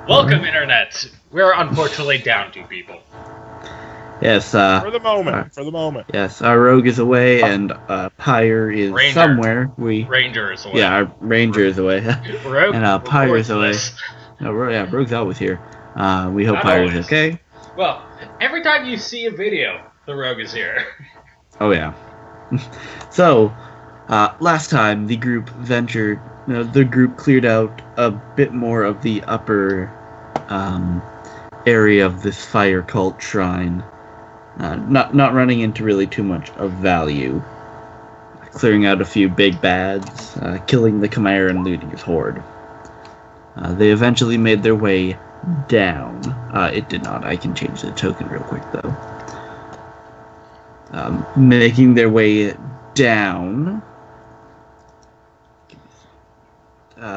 Welcome, Internet! We're unfortunately down 2 people. Yes, For the moment. Yes, our rogue is away and Pyre is Ranger. somewhere. Ranger is away. Yeah, our ranger is away. Rogue, and Pyre is away. voiceless. No, Rogue's always here. We hope Not Pyre is always. okay. Well, every time you see a video, the Rogue is here. Oh yeah. So, last time the group ventured. The group cleared out a bit more of the upper area of this fire cult shrine. Not running into really too much of value. Clearing out a few big bads, killing the Chimera and looting his horde. They eventually made their way down. It did not. I can change the token real quick, though. Making their way down,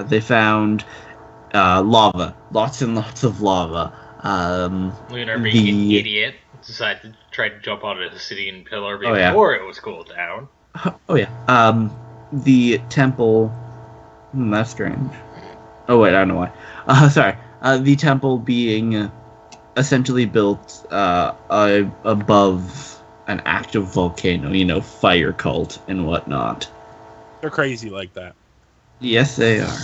they found lava. Lots and lots of lava. Lunar, being an idiot, decided to try to jump onto the Obsidian Pillar before it was cooled down. Oh yeah. The temple. That's strange. Oh wait, I don't know why. Sorry. The temple being essentially built above an active volcano. Fire cult and whatnot. They're crazy like that. Yes, they are.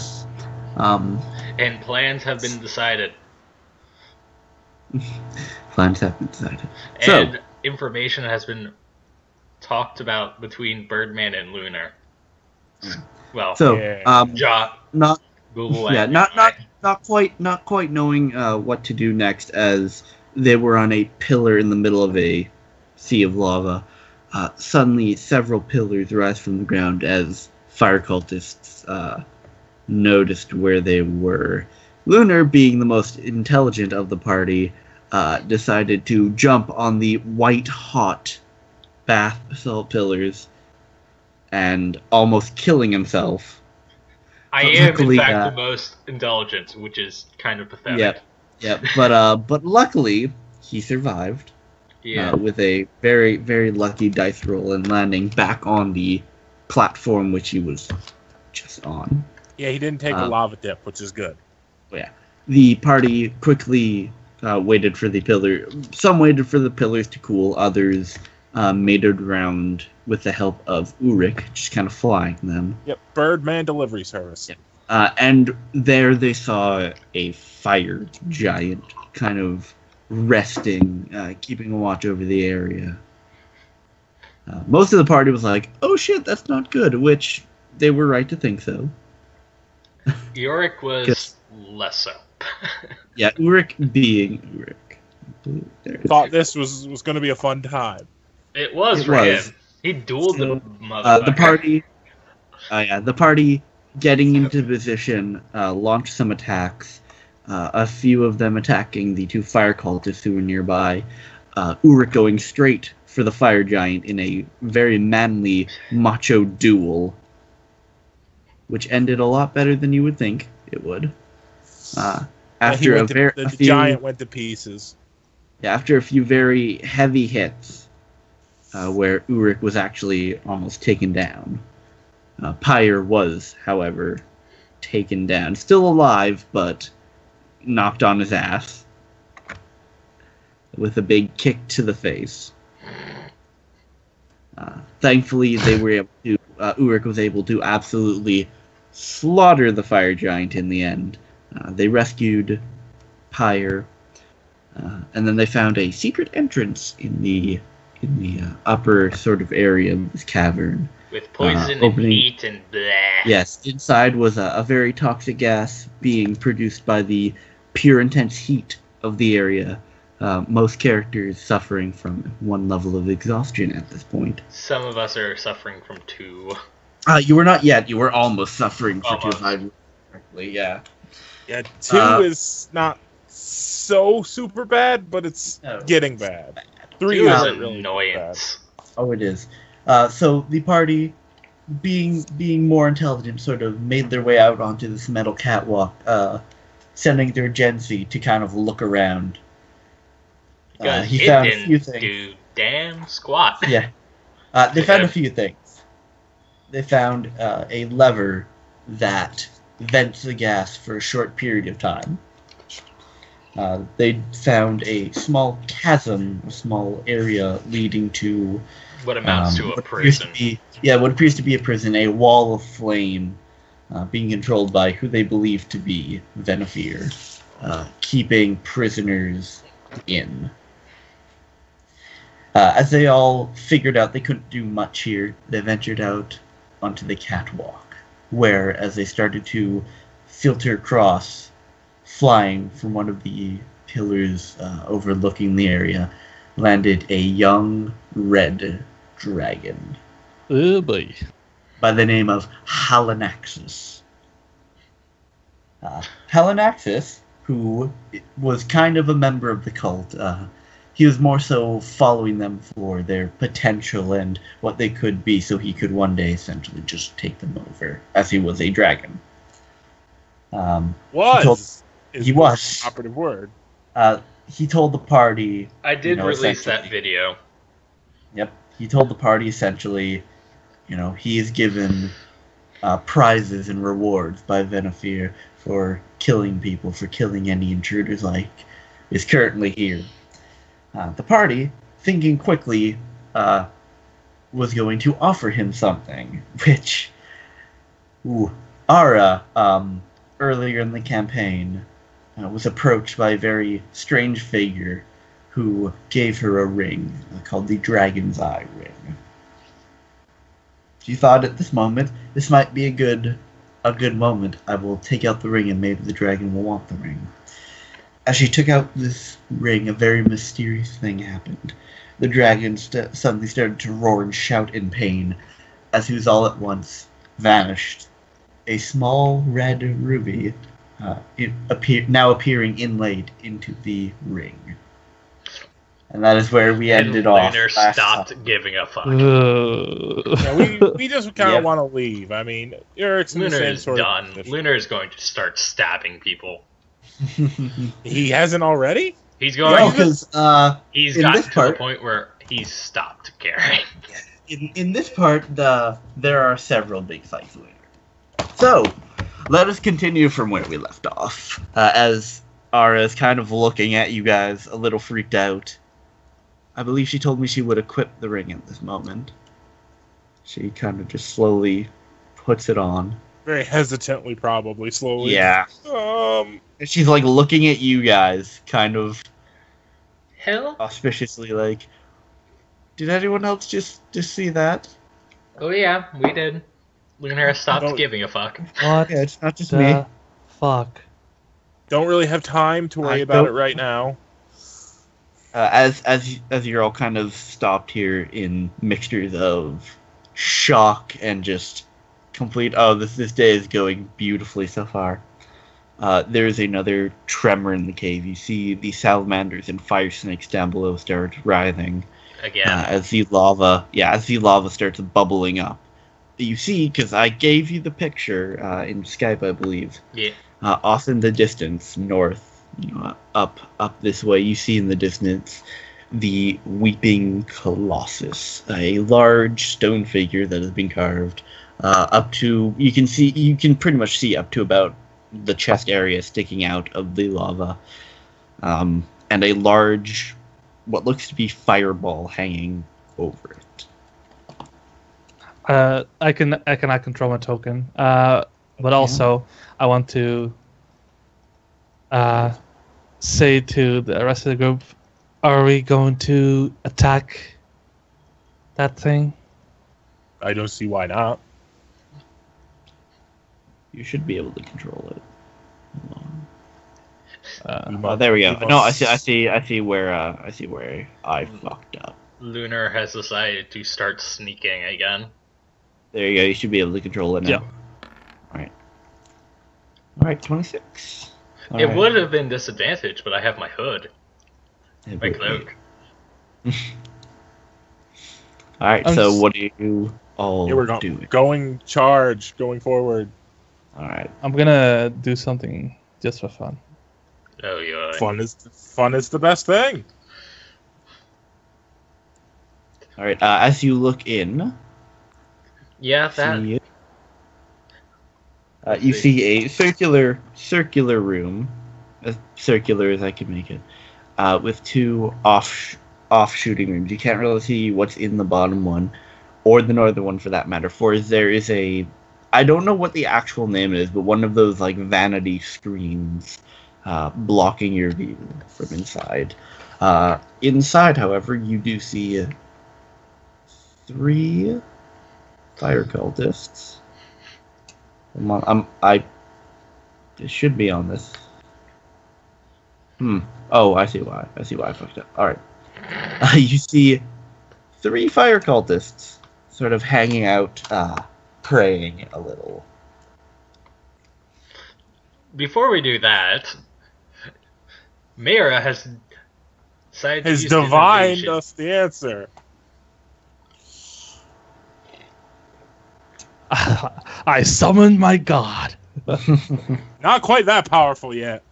And plans have been decided. Plans have been decided. And information has been talked about between Birdman and Lunar. Well, not Google. Yeah, not quite knowing what to do next, as they were on a pillar in the middle of a sea of lava. Suddenly, several pillars rise from the ground as fire cultists noticed where they were. Lunar, being the most intelligent of the party, decided to jump on the white-hot basalt pillars and almost killing himself. I am, in fact, the most intelligent, which is kind of pathetic. Yep. But luckily, he survived. Yeah. With a very, very lucky dice roll and landing back on the platform which he was just on. Yeah, he didn't take a lava dip, which is good. Yeah. The party quickly waited for the pillar. Some waited for the pillars to cool. Others made it around with the help of Urik, just kind of flying them. Yep, Birdman delivery service. Yep. And there they saw a fire giant kind of resting, keeping a watch over the area. Most of the party was like, oh shit, that's not good, which they were right to think so. Yorick was less so. Yeah, Urik being Urik. Thought this was going to be a fun time. It was for him. He dueled the motherfucker. The party getting into position, launched some attacks. A few of them attacking the 2 fire cultists who were nearby. Urik going straight for the fire giant in a very manly, macho duel, which ended a lot better than you would think it would. After the giant went to pieces. Yeah, after a few very heavy hits, where Urik was actually almost taken down. Pyre was, however, taken down. Still alive, but knocked on his ass with a big kick to the face. Thankfully, they were able to. Urik was able to absolutely slaughter the fire giant in the end. They rescued Pyre, and then they found a secret entrance in the upper sort of area of this cavern. With poison and heat and blah. Yes, inside was a very toxic gas being produced by the pure intense heat of the area. Most characters suffering from 1 level of exhaustion at this point. Some of us are suffering from 2. You were not yet. You were almost suffering for 2, if I remember correctly. Yeah. Yeah, 2 is not so super bad, but it's getting bad. 3 is really annoyance. Bad. Oh, it is. So the party, being more intelligent, sort of made their way out onto this metal catwalk, sending their Genzi to kind of look around. He found a few things. Do damn squat. Yeah. They found a few things. They found a lever that vents the gas for a short period of time. They found a small chasm, a small area leading to what amounts to a what prison. What appears to be a prison, a wall of flame, being controlled by who they believe to be Venefir, keeping prisoners in. As they all figured out they couldn't do much here, they ventured out onto the catwalk, where, as they started to filter across, flying from one of the pillars overlooking the area, landed a young red dragon. Oh boy. By the name of Halanaxis. Halanaxis, who was kind of a member of the cult, he was more so following them for their potential and what they could be, so he could one day essentially just take them over, as he was a dragon. He was operative word. He told the party. I did release that video. Yep, he told the party essentially, he is given prizes and rewards by Venefir for killing people, for killing any intruders like is currently here. The party, thinking quickly, was going to offer him something, which Ara, earlier in the campaign, was approached by a very strange figure who gave her a ring called the Dragon's Eye Ring. She thought at this moment, this might be a good moment. I will take out the ring and maybe the dragon will want the ring. As she took out this ring, a very mysterious thing happened. The dragon suddenly started to roar and shout in pain, as he was all at once vanished. A small red ruby now appearing inlaid into the ring. And that is where we ended off. Lunar stopped giving a fuck. We just kind of want to leave. I mean, Eric's Lunar is done. Lunar is going to start stabbing people. He hasn't already? He's going because he's gotten to the point where he's stopped caring. In this part, there are several big fights later. So, let us continue from where we left off. As Ara is kind of looking at you guys, a little freaked out. I believe she told me she would equip the ring at this moment. She kind of just slowly puts it on. Very hesitantly, probably, slowly. Yeah. She's like looking at you guys, kind of auspiciously, like, did anyone else just see that? Oh yeah, we did. Lunar stopped giving a fuck. What? Yeah, it's not just me. Fuck. Don't really have time to worry about it right now. As you're all kind of stopped here in mixtures of shock and just complete, this day is going beautifully so far. There's another tremor in the cave. You see the salamanders and fire snakes down below start writhing. Again. As the lava starts bubbling up. You see, because I gave you the picture in Skype, I believe. Yeah. Off in the distance, north, up this way, you see in the distance the Weeping Colossus, a large stone figure that has been carved you can pretty much see up to about the chest area sticking out of the lava, and a large, what looks to be fireball hanging over it. I cannot control my token, but also I want to say to the rest of the group, are we going to attack that thing? I don't see why not. You should be able to control it. There we go. No, I see where I fucked up. Lunar has decided to start sneaking again. There you go. You should be able to control it now. Yep. All right. 26. It would have been disadvantage, but I have my hood. My cloak. Alright, so what do you all do? Going forward. Alright. I'm gonna do something just for fun. Oh yeah. Fun is the best thing. Alright, as you look in, yeah, that. You see a circular room as circular as I can make it, with two off-shooting rooms. You can't really see what's in the bottom one, or the northern one for that matter. For there is I don't know what the actual name is, but one of those like vanity screens blocking your view from inside. Inside, however, you do see 3 fire cultists. It should be on this. Oh, I see why. I fucked up. All right. You see 3 fire cultists sort of hanging out, praying a little. Before we do that, Mira has decided to use divined us the answer. I summoned my god. Not quite that powerful yet.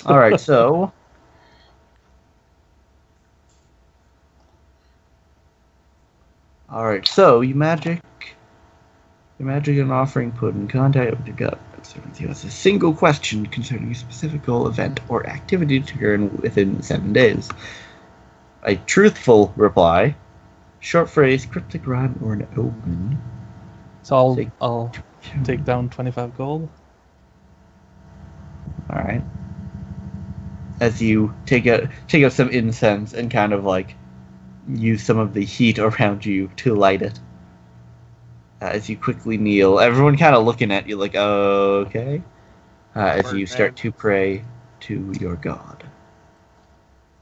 All right, so you magic an offering put in contact with your god. He has a single question concerning a specific goal, event, or activity to occur within 7 days. A truthful reply, short phrase, cryptic rhyme, or an omen. So I'll take down 25 gold. All right. As you take out some incense and kind of like use some of the heat around you to light it. As you quickly kneel, everyone kind of looking at you like, okay. As you start to pray to your god.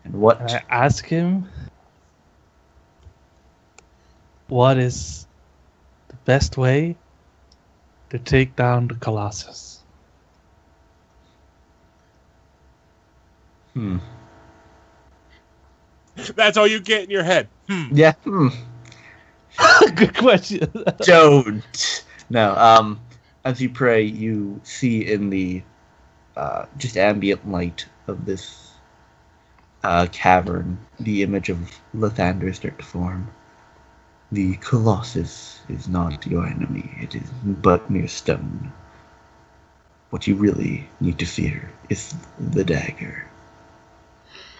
And what? Can I ask him what is the best way to take down the Colossus? That's all you get in your head. Yeah. Good question. Don't. No. As you pray, you see in the just ambient light of this cavern the image of Lathander start to form. The Colossus is not your enemy. It is but mere stone. What you really need to fear is the dagger.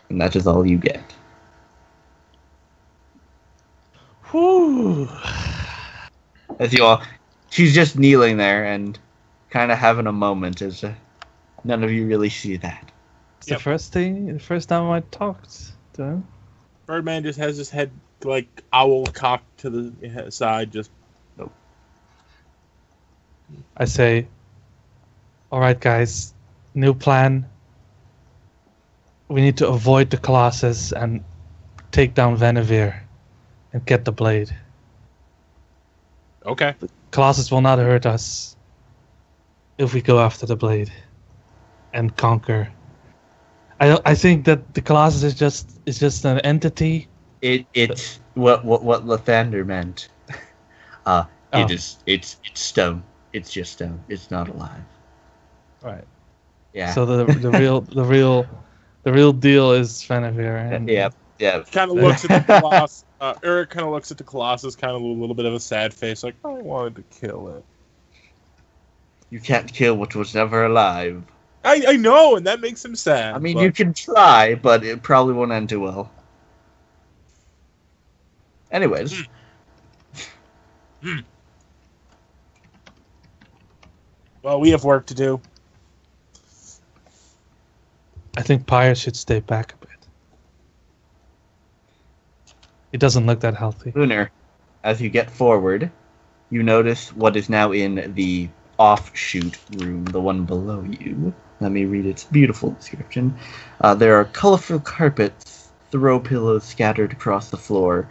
And that is all you get. Whew. As you all, she's just kneeling there and kind of having a moment as none of you really see that. It's the first time I talked to him. Birdman just has his head like owl cocked to the side, just. Nope. I say, all right, guys, new plan. We need to avoid the Colossus and take down Vanavir and get the blade. Okay. The Colossus will not hurt us if we go after the blade and conquer. I think that the Colossus is just an entity. It's what Lathander meant. It's stone. It's just stone. It's not alive. Right. Yeah. So the real deal is Vanavir. And yeah. Kind of looks at the Colossus. Eric kind of looks at the Colossus, kind of a little bit of a sad face, like, I wanted to kill it. You can't kill what was never alive. I know, and that makes him sad. I mean, you can try, but it probably won't end too well. Anyways. Well, we have work to do. I think Pyre should stay back a bit. He doesn't look that healthy. Lunar, as you get forward, you notice what is now in the offshoot room, the one below you. Let me read its beautiful description. There are colorful carpets, throw pillows scattered across the floor.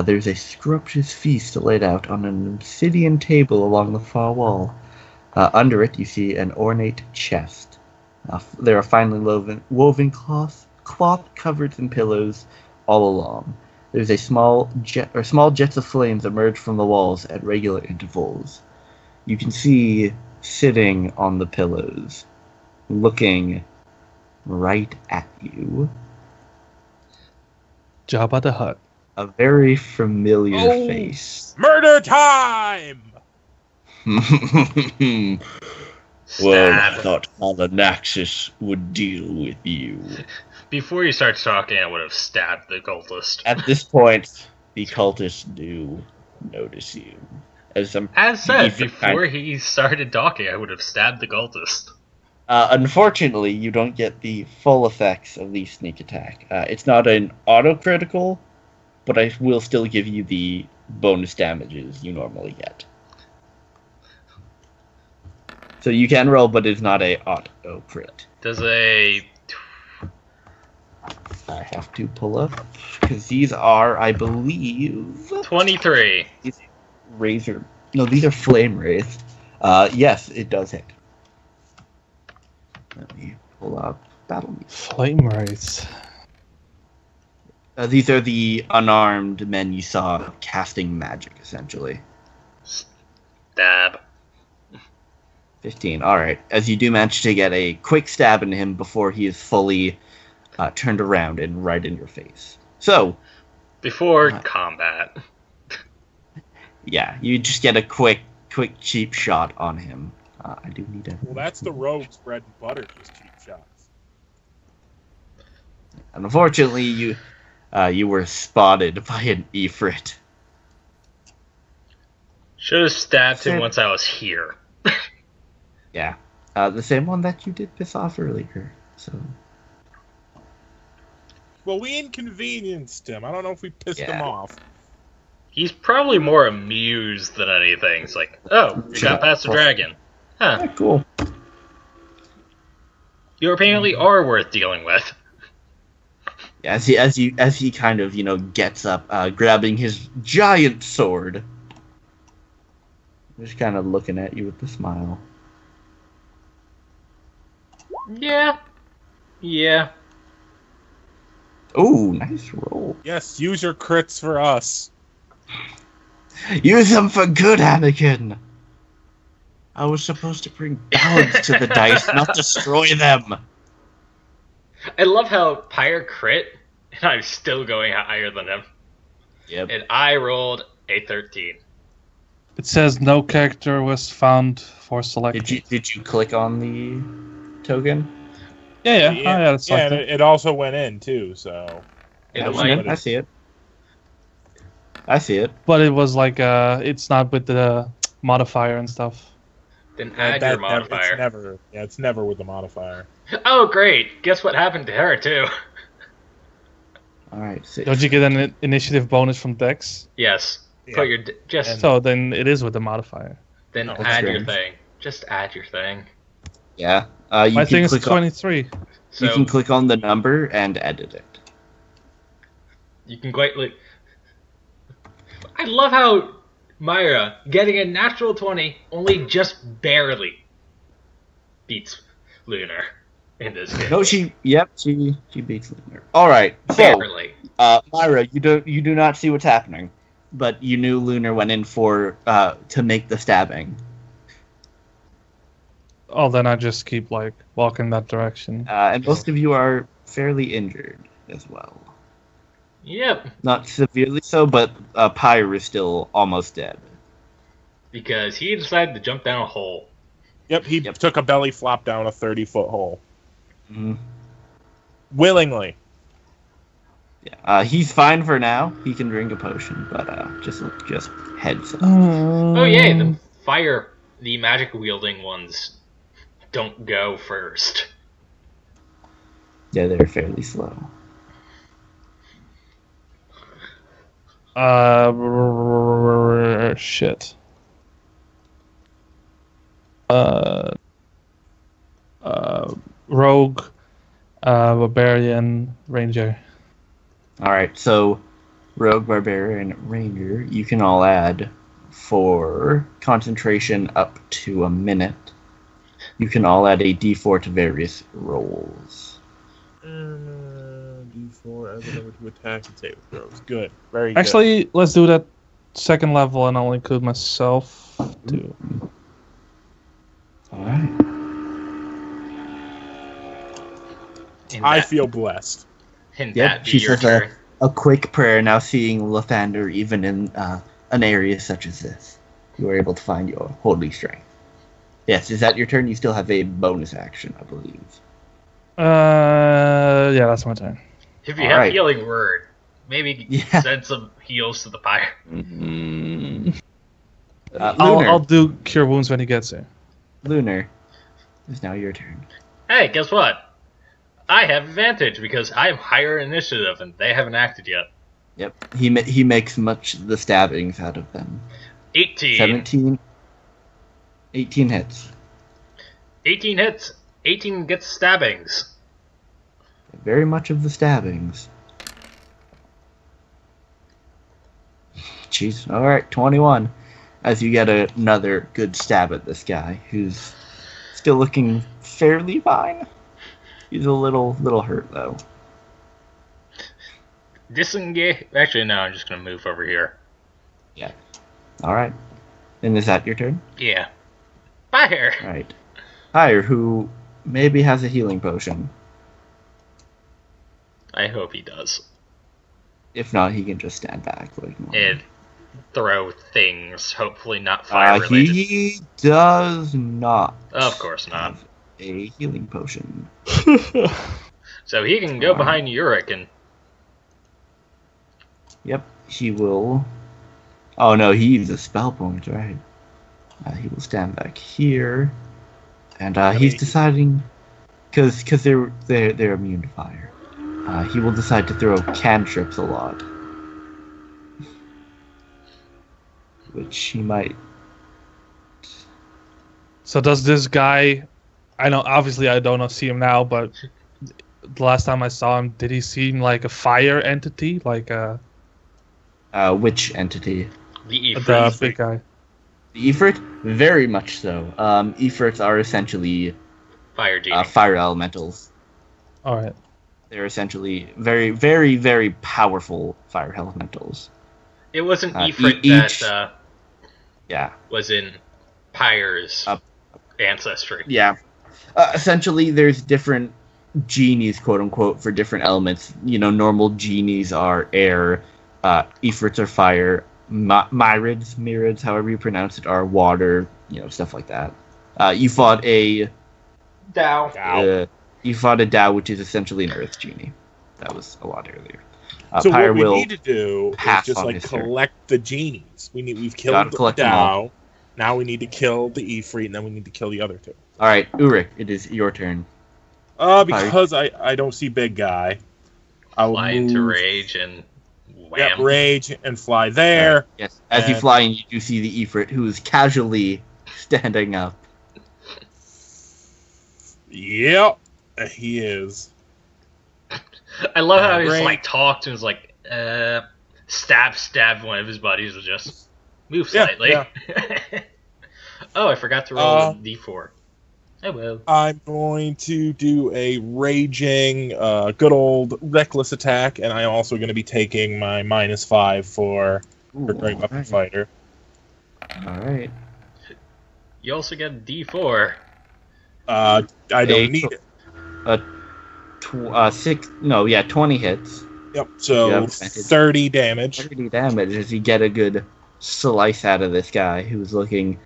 There's a scrumptious feast laid out on an obsidian table along the far wall. Under it, you see an ornate chest. There are finely woven cloth covers and pillows all along. There's a small jets of flames emerge from the walls at regular intervals. You can see sitting on the pillows, looking right at you, Jabba the Hutt. a very familiar face. Murder time! Well, I Stab. thought Polynaxis would deal with you. Before you start talking, I would have stabbed the cultist. At this point, the cultists do notice you. As said, Ifrit before he started talking, I would have stabbed the cultist. Unfortunately, you don't get the full effects of the sneak attack. It's not an auto-critical, but I will still give you the bonus damages you normally get. So you can roll, but it's not a auto-crit. Does a... I have to pull up, because these are, I believe... 23. Razor... No, these are flame wraiths. Yes, it does hit. Let me pull up battle music. Flame wraiths. These are the unarmed men you saw casting magic, essentially. Stab. 15. Alright. As you do manage to get a quick stab in him before he is fully turned around and right in your face. So... Before combat. Yeah, you just get a quick, cheap shot on him. I do need a... Well, that's the rogue's bread and butter, just cheap shots. And unfortunately, you were spotted by an Ifrit. Should have stabbed him once I was here. Yeah. The same one that you did piss off earlier, so... Well, we inconvenienced him. I don't know if we pissed him off. He's probably more amused than anything. It's like, oh, we got past the dragon. Huh. Yeah, cool. You apparently are worth dealing with. Yeah, as he kind of, gets up, grabbing his giant sword. Just kind of looking at you with a smile. Yeah. Yeah. Ooh, nice roll. Yes, use your crits for us. Use them for good, Anakin! I was supposed to bring balance to the dice, not destroy them! I love how Pyre crit, and I'm still going higher than him. Yep. And I rolled a 13. It says no character was found for selection. Did you click on the token? Yeah. Yeah, That's and it also went in, too, so... Yeah, I see it. I see it. But it was like, it's not with the modifier and stuff. Then add your modifier. It's never with the modifier. Oh, great. Guess what happened to her, too? Alright, so... Don't you get an initiative bonus from Dex? Yes. Yeah. Put your... So then it is with the modifier. Then No, add your strange. thing. Just add your thing. Yeah. My thing is 23. So You can click on the number and edit it. you can greatly... I love how Myra, getting a natural 20, only just barely beats Lunar in this game. No, she beats Lunar. Alright, so, Barely. Myra, you do not see what's happening, but you knew Lunar went in for, to make the stabbing. Oh, then I just keep, walking that direction. And most of you are fairly injured as well. Yep. Not severely so, but Pyre is still almost dead. Because he decided to jump down a hole. Yep, he took a belly flop down a 30-foot hole. Mm-hmm. Willingly. Yeah, he's fine for now. He can drink a potion, but just heads up. Oh, yay, the magic-wielding ones don't go first. Yeah, they're fairly slow. Shit. Rogue, Barbarian, Ranger. Alright, so Rogue, Barbarian, Ranger, you can all add for concentration up to a minute. You can all add a d4 to various rolls. D4 as a number to attack and save throws. Good. Very good. Actually, let's do that second level and I'll include myself too. Alright. I feel blessed. And Yep, that be she your says turn. a quick prayer, now seeing Lathander even in an area such as this. You are able to find your holy strength. Yes, is that your turn? You still have a bonus action, I believe. Yeah, that's my turn. If you All have right. healing word, maybe send some heals to the pyre. Lunar. I'll do cure wounds when he gets here. Lunar, it's now your turn. Hey, guess what? I have advantage because I am higher initiative and they haven't acted yet. Yep, he makes much of the stabbings out of them. 18. 18 hits. 18 hits. 18 gets stabbings. Very much of the stabbings. Jeez. All right, 21. As you get another good stab at this guy, who's still looking fairly fine. He's a little hurt though. Disengage. Actually, no. I'm just gonna move over here. Yeah. All right. And is that your turn? Yeah. Fire. All right. Pyre, who maybe has a healing potion. I hope he does. If not, he can just stand back like normal. And throw things. Hopefully not fire related. He does not. Of course not. Have a healing potion. So he can go behind Yurik and. Yep, he will. Oh no, he used a spell point, right? He will stand back here, and he's deciding, because they're immune to fire. He will decide to throw cantrips a lot, which he might. So does this guy? I know, obviously, I don't see him now, but the last time I saw him, did he seem like a fire entity, like a? Which entity? The The Ifrit. big guy. The Ifrit? Very much so. Ifrits are essentially Fire genie. fire elementals. All right. They're essentially very, very, very powerful fire elementals. It wasn't e- Ifrit each- that Yeah. was in Pyre's Uh, ancestry. Yeah. Essentially, there's different genies, quote unquote, for different elements. You know, normal genies are air, Ifrits are fire, Myrids, however you pronounce it, are water, you know, stuff like that. You fought a Dow. you fought a Dao, which is essentially an Earth genie. That was a lot earlier. So Pyre what we will need to do is pass just on like his turn. collect the genies. We've killed Gotta the collect them all. Dow. Now we need to kill the Ifrit, and then we need to kill the other two. All right, Urik, it is your turn. Because I don't see big guy. I will Fly into move, rage and wham. rage and fly there. Yes, as you And- fly in, you do see the Ifrit, who is casually standing up. Yep, he is. I love how he's Great. like talked and was like, stab one of his buddies and just move Yeah, slightly. yeah. Oh, I forgot to roll a d4. Oh well. I'm going to do a raging, good old reckless attack, and I'm also going to be taking my -5 for Great Weapon Fighter. All right. You also get a d4. I don't need it. 20 hits. Yep, so Yeah, advantage. 30 damage. 30 damage as you get a good slice out of this guy who's looking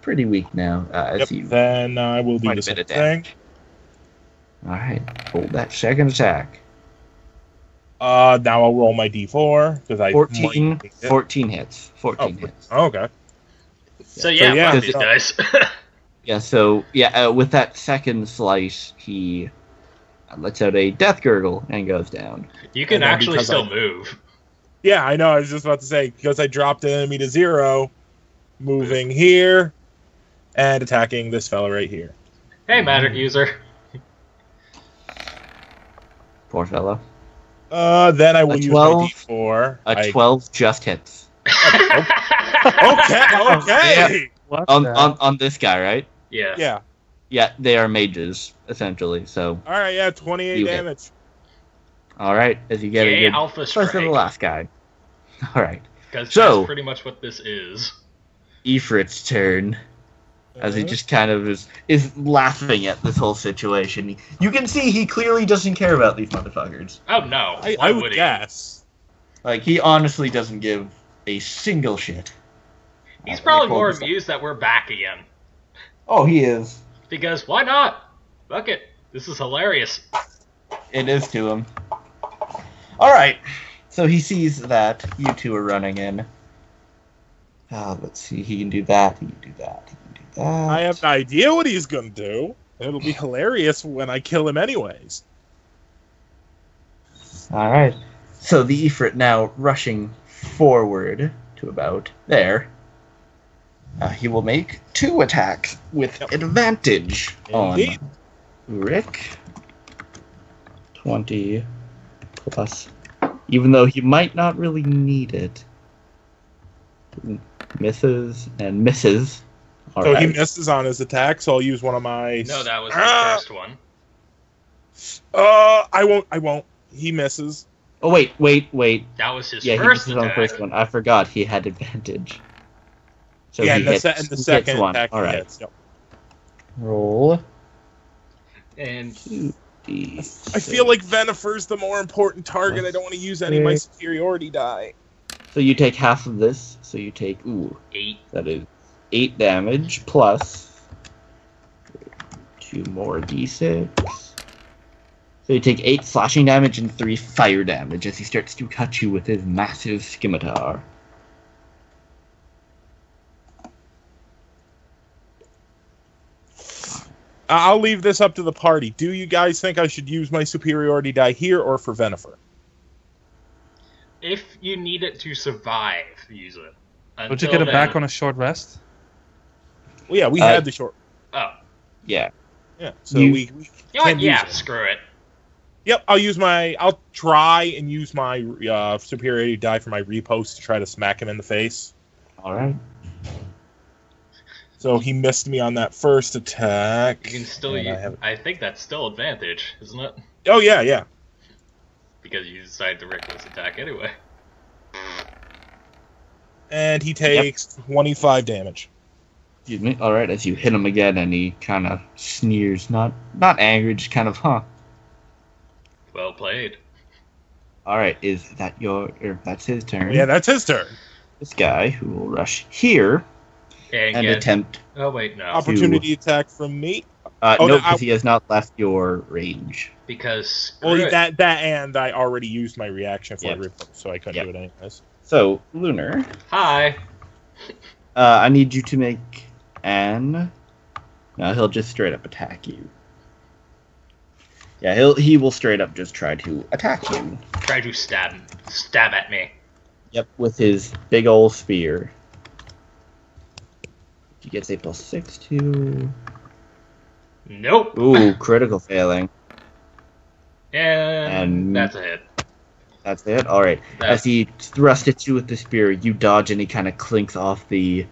pretty weak now. As you Then I will do quite the a same bit of thing. damage. All right, hold that second attack. Now I'll roll my d4 because I 14 might need it. 14 hits. 14 hits. Oh, okay. So yeah, yeah, fuck these so- guys. Yeah, so with that second slice, he lets out a death gurgle and goes down. You can And then actually because still I- move. Yeah, I know. I was just about to say because I dropped the enemy to 0, moving here and attacking this fella right here. Hey, magic user. Poor fellow. Then I will A use 12? my d4. A 12 just hits. Okay. What? On this guy, right? Yeah. Yeah. Yeah, they are mages essentially. So, All right. Yeah. 28 You hit. damage. all right, as you get Yay, a good Alpha slice of the Strike. last guy. All right, Because So- that's pretty much what this is. Ifrit's turn. As he just kind of is laughing at this whole situation. You can see he clearly doesn't care about these motherfuckers. Oh no. I Why would would he? guess. Like, he honestly doesn't give a single shit. He's Let me probably pull more this up. amused that we're back again. Oh, he is. Because why not? Fuck it. This is hilarious. It is to him. Alright. So he sees that you two are running in. Let's see. He can do that. He can do that. He can do that. I have an idea what he's gonna do. It'll be hilarious when I kill him anyways. Alright. So the Ifrit now rushing forward to about there. He will make 2 attacks with advantage Indeed. on Rick. 20 plus. Even though he might not really need it. Misses and misses. All So he right. misses on his attack, so I'll use one of my... No, that was the first one. I won't. He misses. Oh, wait. That was his Yeah, he first misses on the attack. first one. I forgot he had advantage. So yeah, he and the, hits, and the he hits second one. attack All he right. hits. Yep. Roll. And 2d6. I feel like Venifer's the more important target. I don't want to use any of my superiority die. So you take half of this. So you take 8. that is 8 damage plus 2 more d6. So you take 8 slashing damage and 3 fire damage as he starts to cut you with his massive scimitar. I'll leave this up to the party. Do you guys think I should use my superiority die here or for Venifer? If you need it to survive, use it. Would you Until get it back then- on a short rest? Well, yeah, we Uh, had the short. Oh. Yeah. Yeah, so you- we You know can what? use Yeah, it. screw it. Yep, I'll try and use my superiority die for my repost to try to smack him in the face. Alright. So he missed me on that first attack. You can still and use... I have- I think that's still advantage, isn't it? Oh, yeah. Because you decided to reckless attack anyway. And he takes 25 damage. Excuse me. Alright, as you hit him again and he kind of sneers. Not angry, just kind of, Well played. Alright, is that that's his turn. Yeah, that's his turn. This guy who will rush here And, and get... attempt. Oh, wait, no. Opportunity attack from me. No, no, because he has not left your range. Because screw Well, it. that and I already used my reaction for Yep. repost, so I couldn't Yep. do it anyways. So, Lunar, Hi. I need you to make an. No, he'll just straight up attack you. Yeah, he will straight up just try to attack you. Try to stab at me. Yep, with his big ol' spear. He gets a +6 to. Nope. Ooh, critical failing. And that's a hit. That's it. All right. That- As he thrusts at you with the spear, you dodge and he kind of clinks off the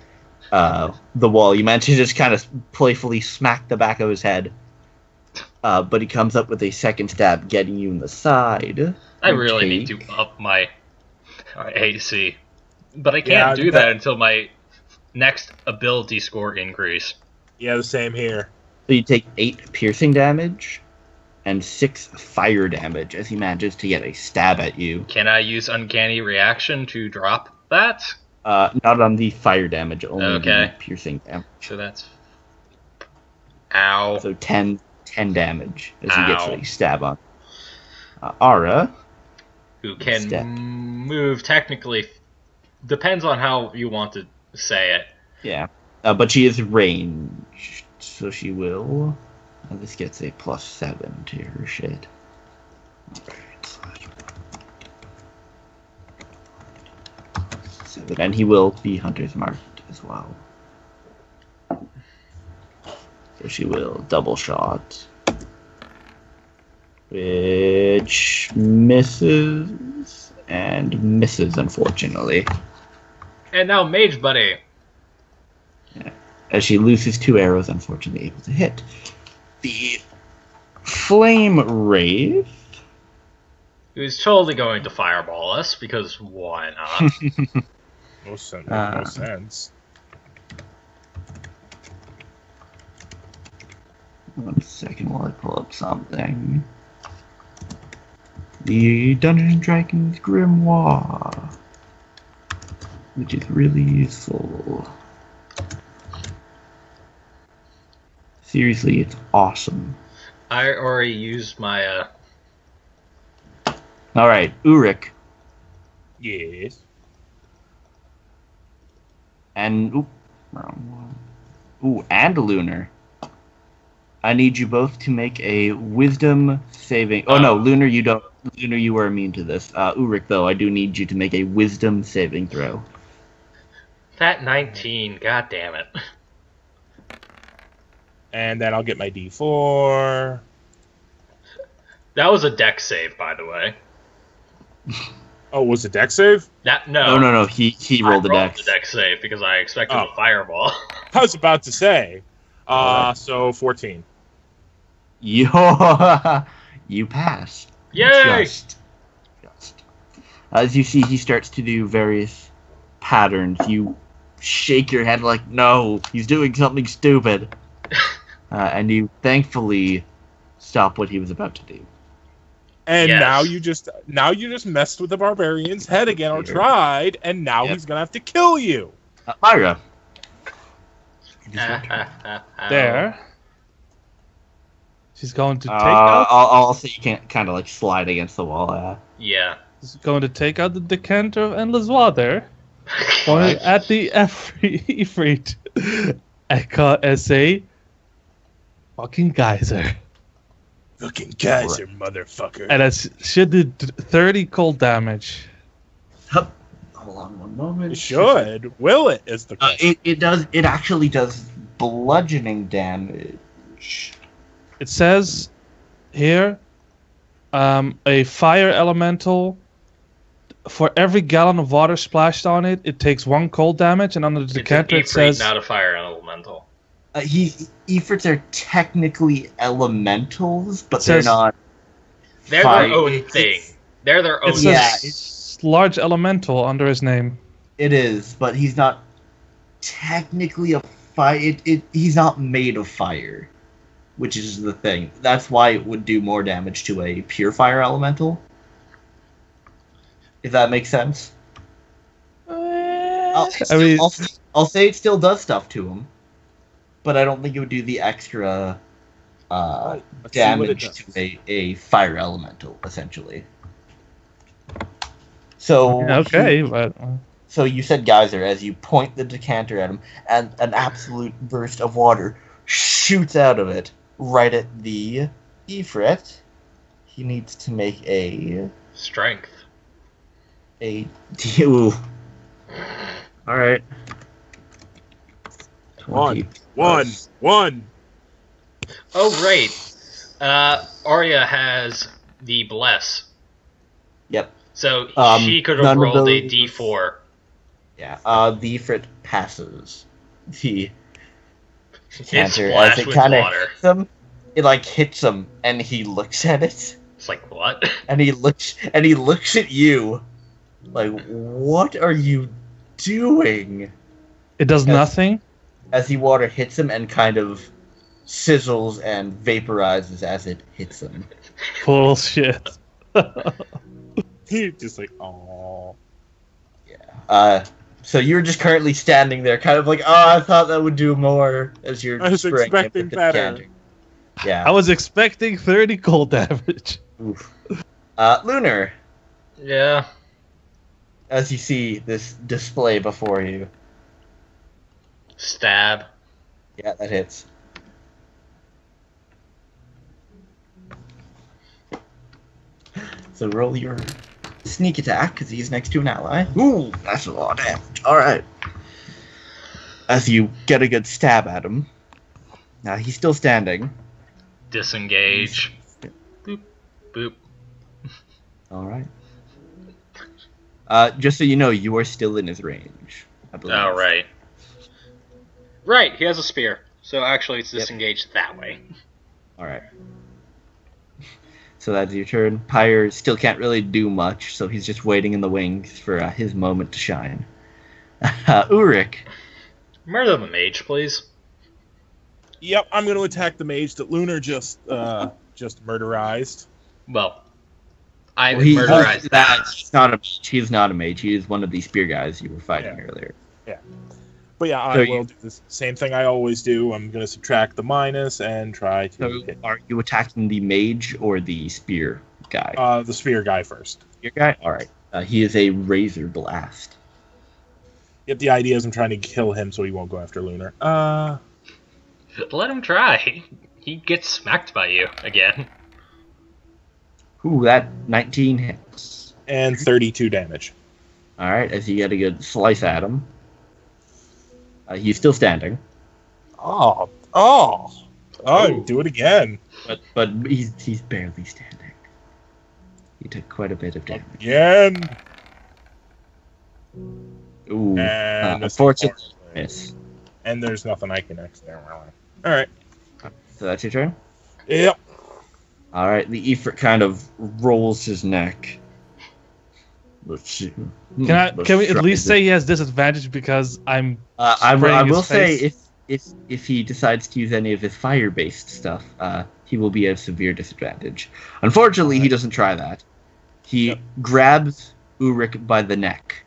wall. You manage to just kind of playfully smack the back of his head. But he comes up with a second stab, getting you in the side. I You really need take- to up my AC. But I can't Yeah, do that- that until my next ability score increase. Yeah, the same here. So you take 8 piercing damage and 6 fire damage as he manages to get a stab at you. Can I use Uncanny Reaction to drop that? Not on the fire damage, only Okay. the piercing damage. So that's... Ow. So 10 damage as he gets Ow. a stab on. Ara. Who can Step. move technically... Depends on how you want to say it. Yeah. But she is ranged, so she will. And this gets a +7 to her shit. Seven, and he will be Hunter's Marked as well. So she will double shot. Which misses and misses, unfortunately. And now Mage Buddy. As she loses 2 arrows, unfortunately able to hit. The Flame Wraith. Who's totally going to fireball us, because why not? No sense. Ah. No sense. 1 second while I pull up something. The Dungeons & Dragons Grimoire. Which is really useful. Seriously, it's awesome. I already used my. All right, Uruk Yes. and wrong one. And Lunar. I need you both to make a wisdom saving. Oh no, Lunar, you don't. Lunar, you are immune to this. Uruk, though, I do need you to make a wisdom saving throw. That 19, god damn it. And then I'll get my D4. That was a deck save, by the way. Oh, was it deck save? No. He rolled the deck. the deck save because I expected Oh. a fireball. I was about to say. So 14. You passed. Yay! Just. As you see, he starts to do various patterns. You shake your head like, no, he's doing something stupid. And you thankfully stop what he was about to do. And Yes. now you just messed with the barbarian's head again, or tried, and now Yep. he's gonna have to kill you. Myra. There. She's going to take out. I'll say you can't kind of like slide against the wall. Yeah. She's going to take out the decanter of endless water. Point at the Ifrit. Eka as a fucking geyser. Fucking geyser, motherfucker. And it should do 30 cold damage. Hold on one moment. It should. Will it? Is the question. It does. It actually does bludgeoning damage. It says here, a fire elemental. For every gallon of water splashed on it, it takes 1 cold damage, and under the It's an decanter it Ifrit, says not a fire elemental. Ifrits are technically elementals, but It they're says- not. They're fire. their own thing. They're their own it says Yeah, large elemental under his name. It is, but he's not technically a fire. He's not made of fire, which is the thing. That's why it would do more damage to a pure fire elemental. If that makes sense. I'll say it still does stuff to him, but I don't think it would do the extra Let's see what it damage does. to a fire elemental, essentially. So Okay, but So you said geyser as you point the decanter at him, and an absolute burst of water shoots out of it right at the Ifrit. He needs to make a Strength. ooh. All right. 20 One. Oh, right. Arya has the bless. Yep. So she could none have of rolled a those- d4. Yeah. The Ifrit passes the It's decanter as splashed it with kind of water. hits him. It like hits him, and he looks at it. It's like, what? And he looks at you like, what are you doing? it does nothing. As the water hits him and kind of sizzles and vaporizes as it hits him. Bullshit. He's just like, oh. So you're just currently standing there, kind of like, oh, I thought that would do more, as you're I was spraying him expecting with the better. decanter. Yeah. I was expecting 30 cold damage. Oof. Lunar, Yeah. as you see this display before you. Stab. Yeah, that hits. So roll your sneak attack, because he's next to an ally. Ooh, that's a lot of damage. Alright. As you get a good stab at him. Now, he's still standing. Disengage. Boop. Boop. Alright. Just so you know, you are still in his range, I believe. Oh, right. Right, he has a spear. So actually it's Yep. disengaged that way. Alright. So that's your turn. Pyre still can't really do much, so he's just waiting in the wings for his moment to shine. Uruk. Murder the mage, please. Yep, I'm going to attack the mage that Lunar just murderized. Well, I Well, murderized that. He's not a mage. He's not a mage. He is one of the spear guys you were fighting earlier. But yeah, I So will do the same thing I always do. I'm going to subtract the minus and try to So hit are you attacking the mage or the spear guy? the spear guy first. Spear guy? Alright. He is a razor blast. Yep, the idea is I'm trying to kill him so he won't go after Lunar. Let him try. He gets smacked by you again. Ooh, that 19 hits. And 32 damage. Alright, as you get a good slice at him. He's still standing. Oh, do it again. But he's barely standing. He took quite a bit of damage. Again. Ooh, And unfortunately, miss. And there's nothing I can accidentally. All right. So that's your turn? Yep. Alright, the Ifrit kind of rolls his neck. Let's see. Can we at least say he has disadvantage because I'm I spraying his will say face? if he decides to use any of his fire-based stuff, he will be at a severe disadvantage. Unfortunately, he doesn't try that. He grabs Uruk by the neck.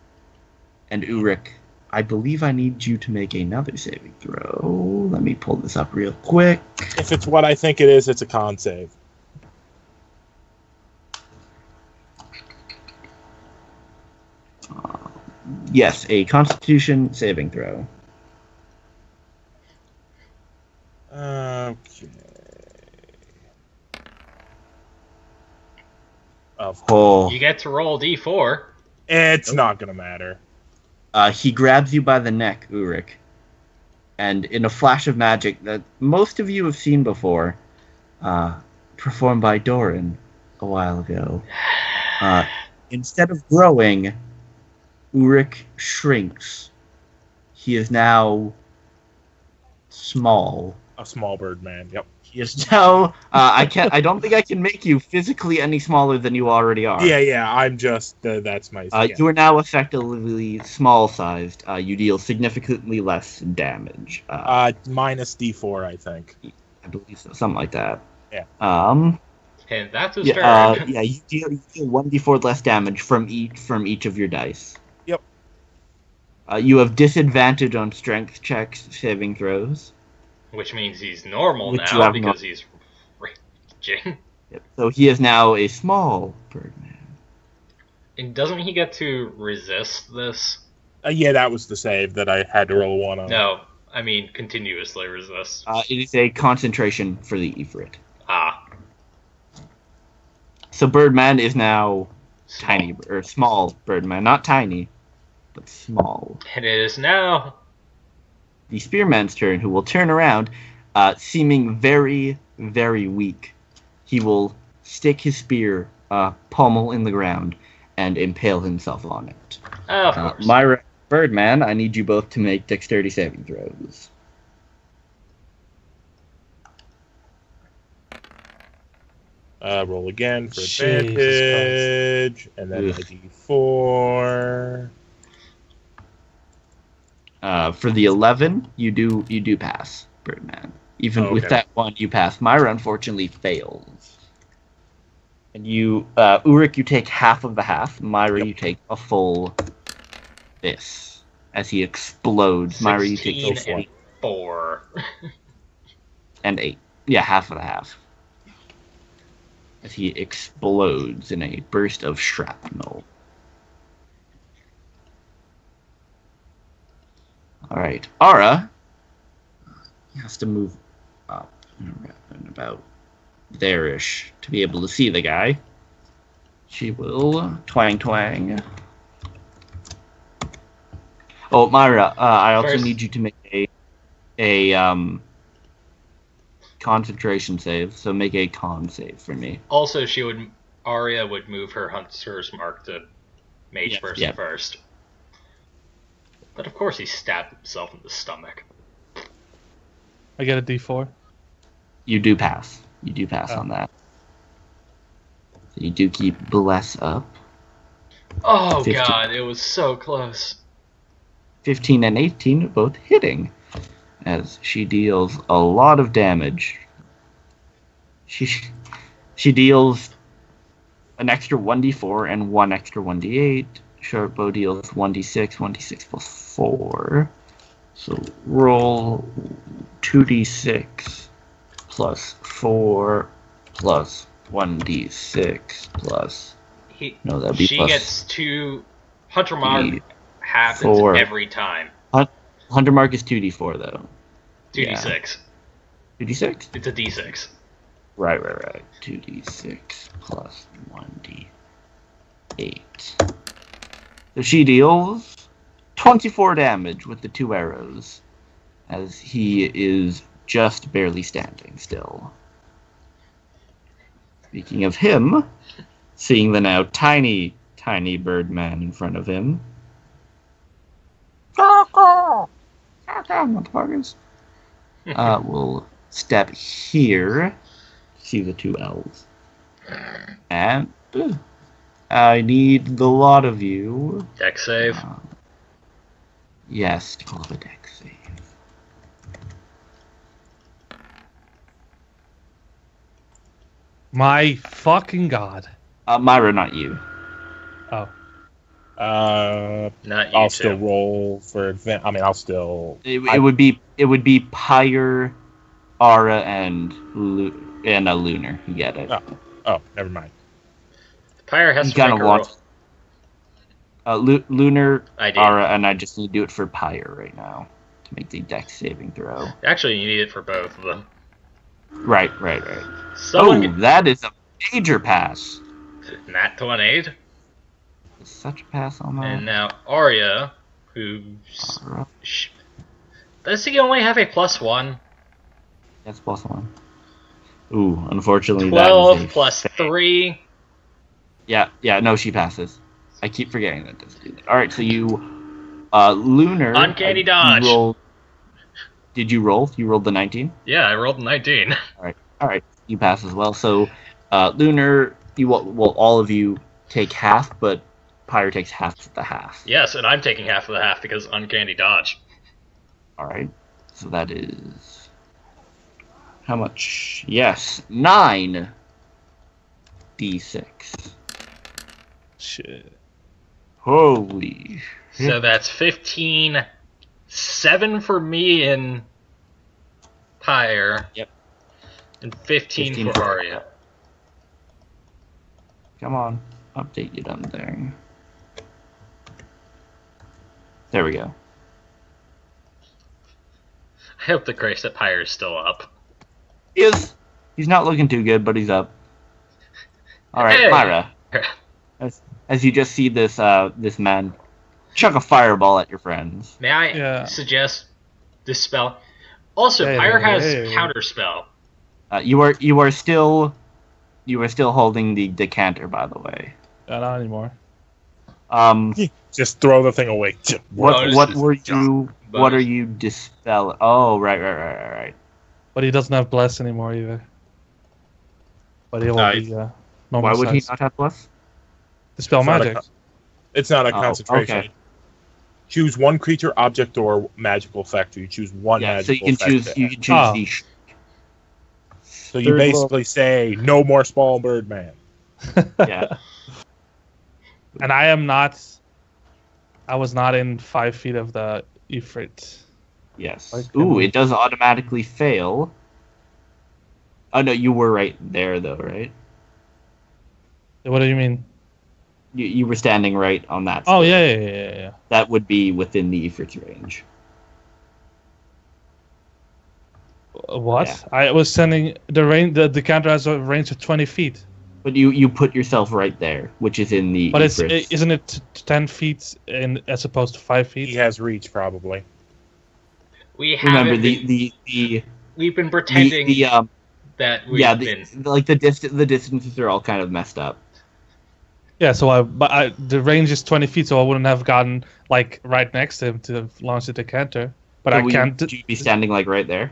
And Uruk, I believe I need you to make another saving throw. Let me pull this up real quick. If it's what I think it is, it's a con save. Yes, a Constitution saving throw. Okay. Oh, You get to roll d4. It's not gonna matter. he grabs you by the neck, Uruk, and in a flash of magic that most of you have seen before, performed by Doran a while ago, instead of growing, Uruk shrinks. He is now small. A small bird man. Yep. He is now. I don't think I can make you physically any smaller than you already are. Yeah. I'm just. That's my. You are now effectively small-sized. You deal significantly less damage. Minus D4, I think. I believe so, something like that. Yeah. And that's his Yeah. turn. Yeah. You deal 1d4 less damage from each of your dice. Yep. You have disadvantage on strength checks, saving throws. Which means he's normal Which you now have because he's raging. Yep. So he is now a small birdman. And doesn't he get to resist this? Yeah, that was the save that I had to roll a 1 on. No, I mean continuously resist. It is a concentration for the Ifrit. Ah. So Birdman is now Small. tiny, or small Birdman. Not tiny, but small. And it is now. The Spearman's turn, who will turn around, seeming very, very weak. He will stick his spear pommel in the ground and impale himself on it. Of course. Myra, Birdman, I need you both to make dexterity saving throws. Roll again for Jesus advantage, and then a Ugh. D4. For the 11, you do pass, Birdman. Even with Okay. that one, you pass. Myra unfortunately fails. And you, Uruk, you take half of the half. Myra, you take a full this as he explodes. Myra, you take 16 the and 4. and 8. Yeah, half of the half. As he explodes in a burst of shrapnel. Alright, Ara has to move up and about there-ish to be able to see the guy. She will twang. Oh, Myra, I also First- need you to make a concentration save, so make a con save for me. Also, Arya would move her Hunter's Mark to Mage Yes, person yeah. first. But of course he stabbed himself in the stomach. I get a D4. You do pass. You do pass Oh. on that. So you do keep Bless up. Oh 15. god, it was so close. 15 and 18 both hitting, as she deals a lot of damage. She deals an extra 1d4 and one extra 1d8. Short bow deals 1d6, 1d6 plus 4. So roll 2d6 plus 4 plus 1d6 plus. No, that'd be She plus gets 2. Hunter Mark 3, happens 4. every time. Hunter Mark is 2d4 though. 2d6. 2d6? It's a d6. Right. 2d6 plus 1d8. So she deals 24 damage with the 2 arrows, as he is just barely standing still. Speaking of him, seeing the now tiny bird man in front of him. Motherfuckers. We'll step here, see the 2 elves. And I need the lot of you. Dex save. Yes, call it a dex save. My fucking god. Myra, not you. Oh. Not you Oh, I'll two. still roll for advan I mean, I'll still. It would be Pyre, Aura, and a Lunar. You get it. Oh, never mind. Pyre has You to make kind a of roll. want Lunar, I did. Aura, and I just need to do it for Pyre right now to make the dex saving throw. Actually, you need it for both of them. Right. Someone That is a major pass. Nat 28. Such a pass on that. And now Arya, who's... Aura. Does he only have a +1? That's +1. Ooh, unfortunately, 12 that is plus 3. Yeah, no, she passes. I keep forgetting that doesn't do that. Alright, so you, Lunar... Uncanny you dodge. Did you roll? You rolled the 19? Yeah, I rolled a 19. Alright, you pass as well. So, Lunar, all of you take half, but Pyre takes half of the half. Yes, and I'm taking half of the half because uncanny dodge. Alright, so that is... How much? Yes, 9 d6. Shit. Holy... So that's 15, 7 for me and Pyre. Yep. And 15 15 for Arya. Come on, update you done there. There we go. I hope the Christ that Pyre is still up. He's not looking too good, but he's up. Alright, Hey! Myra. As you just see this this man chuck a fireball at your friends. May I Yeah. suggest this spell? Also, Hey, Pyre has hey. counterspell. You are still holding the decanter, by the way. Not anymore. Just throw the thing away. Bonus What is were you? bonus. What are you dispelling? Oh, right. But he doesn't have bless anymore either. But he will No, be normal Why would he size. not have plus? Dispel It's not a magic. It's not a Oh, concentration. okay. Choose one creature, object, or magical effect. You choose one Yeah, so magical you can effect. choose. Oh. The. So you Third basically say, no more small bird man. Yeah. And I was not in 5 feet of the Ifrit. Yes. Like, Ooh, it does automatically fail. Oh no, you were right there though, right? What do you mean? You were standing right on that. Oh, spot. yeah. That would be within the Ifrit's range. What? Yeah. I was sending the range. The decanter has a range of 20 feet. But you put yourself right there, which is in the. But Ifrit's. isn't it 10 feet in as opposed to 5 feet? He has reach, probably. We Remember haven't been, the we've been pretending that we've yeah been. the distances are all kind of messed up. Yeah. So the range is 20 feet, so I wouldn't have gotten like right next to him to launch the decanter. But So I can't. Would you be standing like right there?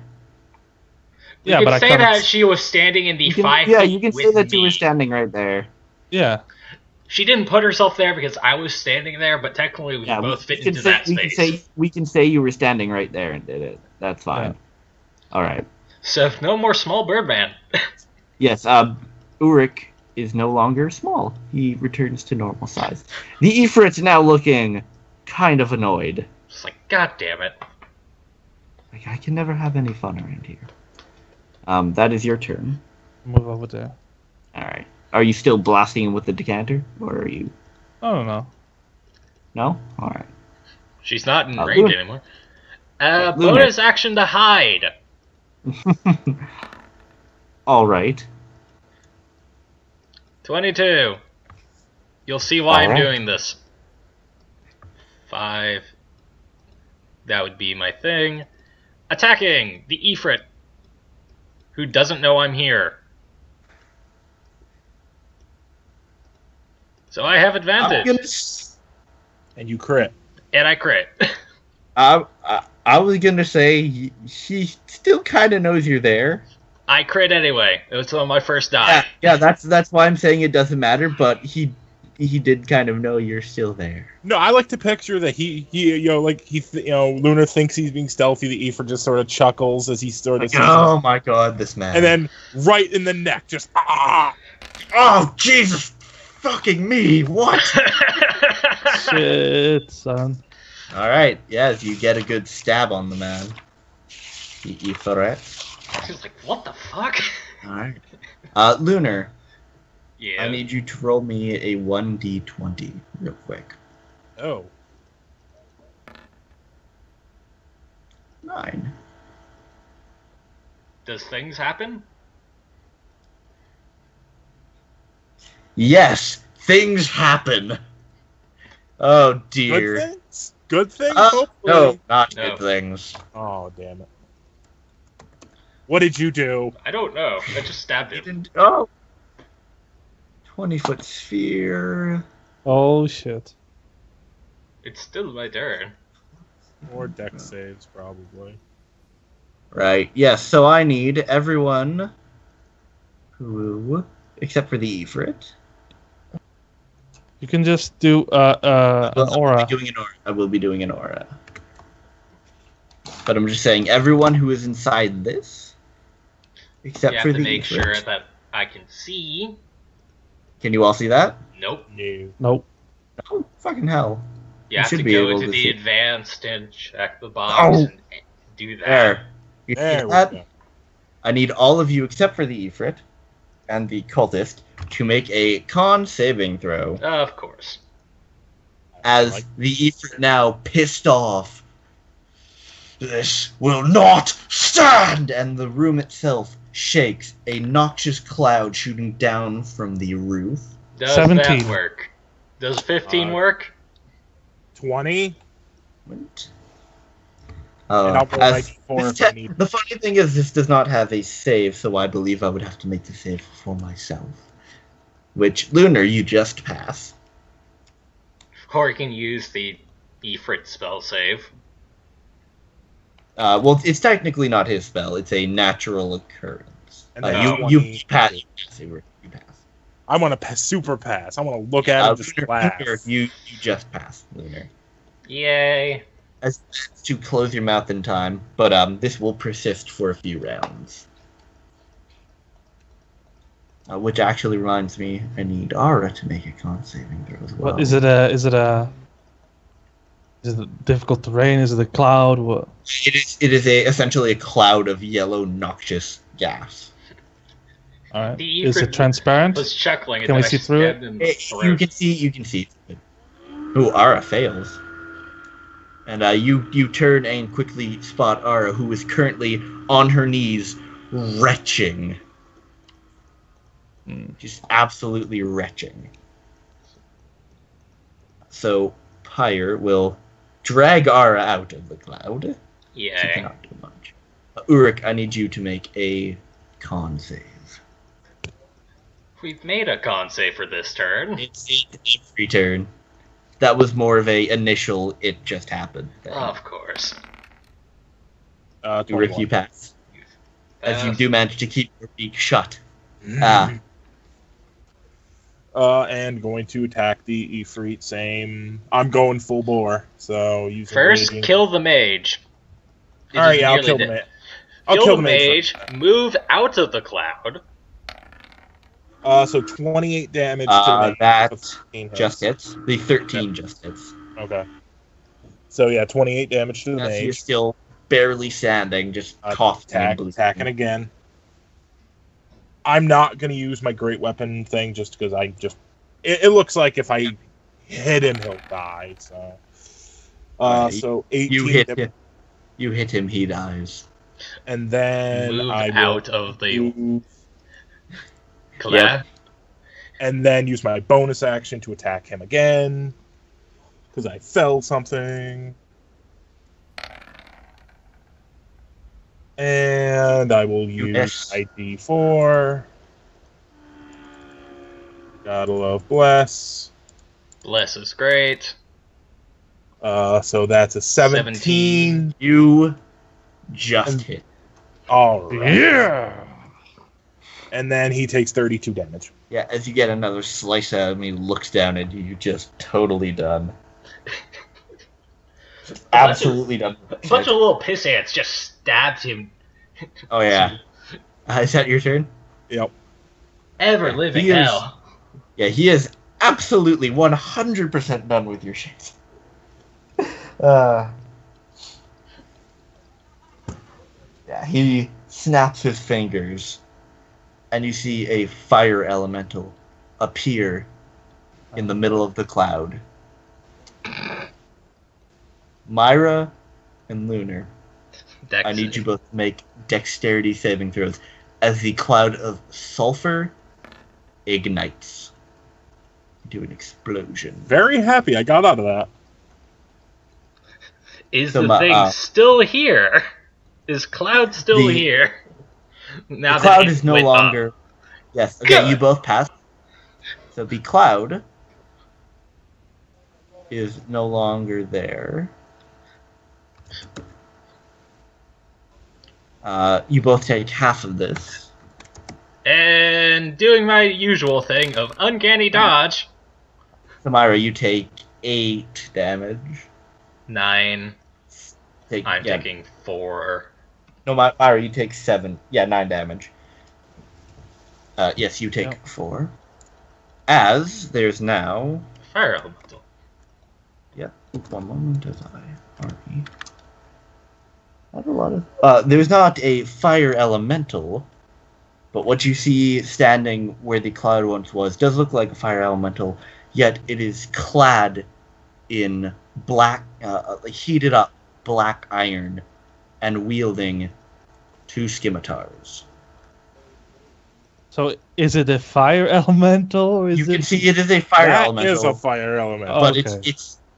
We Yeah, can but I say can't. that she was standing in the 5 yeah, feet you can say with that you me. were standing right there. Yeah. She didn't put herself there because I was standing there, but technically we Yeah, both fit can into say, that we space. can say you were standing right there and did it. That's fine. All right. So no more small birdman. Yes. Ulrich is no longer small. He returns to normal size. The Ifrit's now looking kind of annoyed. It's like, God damn it. Like, I can never have any fun around here. That is your turn. Move over there. All right. Are you still blasting him with the decanter, or are you? I don't know. No. All right. She's not in range Lunar. anymore. Lunar. Bonus action to hide. All right. 22. You'll see why I'm Alright. doing this. 5. That would be my thing. Attacking the Ifrit, who doesn't know I'm here. So I have I'm advantage, gonna. And you crit. and I crit. I was gonna say he still kind of knows you're there. I crit anyway. It was on my first die. Yeah. That's why I'm saying it doesn't matter. But he did kind of know you're still there. No, I like to picture that Lunar thinks he's being stealthy. The Ifrit just sort of chuckles as he sort of Like, oh my god, this man. and then right in the neck, just oh Jesus, fucking me! What? Shit, son. All right, yes, you get a good stab on the man. The Ifrit. She's like, what the fuck? All right. Lunar, Yeah. I need you to roll me a 1d20 real quick. oh. 9. Does things happen? Yes, things happen. Oh Good dear. things? Good things? No, Hopefully. not No. good things. Oh, damn it. What did you do? I don't know. I just stabbed You him. didn't. Oh. 20-foot sphere. Oh shit. It's still my turn. More deck saves, probably. Right. Yes. So I need everyone who, except for the Ifrit. You can just do an aura. I will be doing an aura. But I'm just saying, everyone who is inside this, except You have for to the make Ifrit. sure that I can see. Can you all see that? Nope. No. Nope. Oh, fucking hell. You You have should to be go able into to the see. advanced and check the box Oh. and do that. There. You see There we that? go. I need all of you except for the Ifrit and the cultist to make a con saving throw. Of course. As Like- the Ifrit now pissed off. This will not stand! And the room itself shakes, a noxious cloud shooting down from the roof. Does 17. that work? Does 15 work? 20? Moment. And I'll roll my d4 if I need. The funny thing is, this does not have a save, so I believe I would have to make the save for myself. Which, Lunar, you just pass. Or you can use the Ifrit spell save. Well, it's technically not his spell; it's a natural occurrence. And then You 20. pass. You pass. I want to super pass. I want to look at it and just laugh. Lunar, you just passed, Lunar. Yay. As to close your mouth in time, but this will persist for a few rounds. Which actually reminds me, I need Aura to make a con saving throw as well. What is it? Is it difficult terrain? Is it a cloud? What? It is essentially a cloud of yellow noxious gas. All right. The Is it Ifrit transparent? was chuckling and Can then we I see through it? stabbed him in the You throat. can see. Ooh, Ara fails. And you turn and quickly spot Ara, who is currently on her knees, retching. Just absolutely retching. So Pyre will drag Ara out of the cloud. She Yay. cannot do much. Uruk, I need you to make a con save. We've made a con save for this turn. It's every turn. That was more of a initial, it just happened thing. Of course. Uruk, 21. you pass. As you Pass. do manage to keep your beak shut. And going to attack the Ifrit, same. I'm going full bore, so using First, raging. kill the mage. It Alright, is yeah, I'll nearly kill the dead. mage. I'll Kill kill the the mage. mage, move out of the cloud. So 28 damage to the mage. That So 15 hits. just hits. The 13 just hits. Okay. So yeah, 28 damage to the Yes, you're mage. still barely standing, just coughing and bleeding. Attacking again. I'm not going to use my great weapon thing just because it looks like if I hit him, he'll die. So, so 18. You hit him, he dies. And then Move I will out of the move, collab. Yep. and then use my bonus action to attack him again because I fell something. And I will use my D4. Gotta love bless. Bless is great. So that's a 17. You just hit. All right. Yeah. And then he takes 32 damage. Yeah, as you get another slice out of him, he looks down at you. You're just totally done. Just absolutely done. A bunch of little piss ants just stabbed him. Oh, yeah. Is that your turn? Yep. Ever living He is- hell. Yeah, he is absolutely 100% done with your shit. Yeah, he snaps his fingers, and you see a fire elemental appear in the middle of the cloud. Myra and Lunar, I need you both to make dexterity saving throws as the cloud of sulfur ignites into an explosion. Very happy I got out of that. Is So the thing still here? Is Cloud still here? Now The cloud it is no went up. longer... Yes, okay, Good. you both passed. So the cloud is no longer there. You both take half of this. And doing my usual thing of uncanny dodge. Samira, you take 8 damage. 9. Take, I'm taking 4. No, Myra, you take 7. Yeah, 9 damage. Yes, you take 4. As there's now... Fire elemental. Yep. One moment as I RE. Not a lot of... there's not a fire elemental, but what you see standing where the cloud once was does look like a fire elemental, yet it is clad in black, heated up black iron and wielding 2 scimitars. So is it a fire elemental or is You it? can see it is a fire That elemental, is a fire element. Oh. but okay.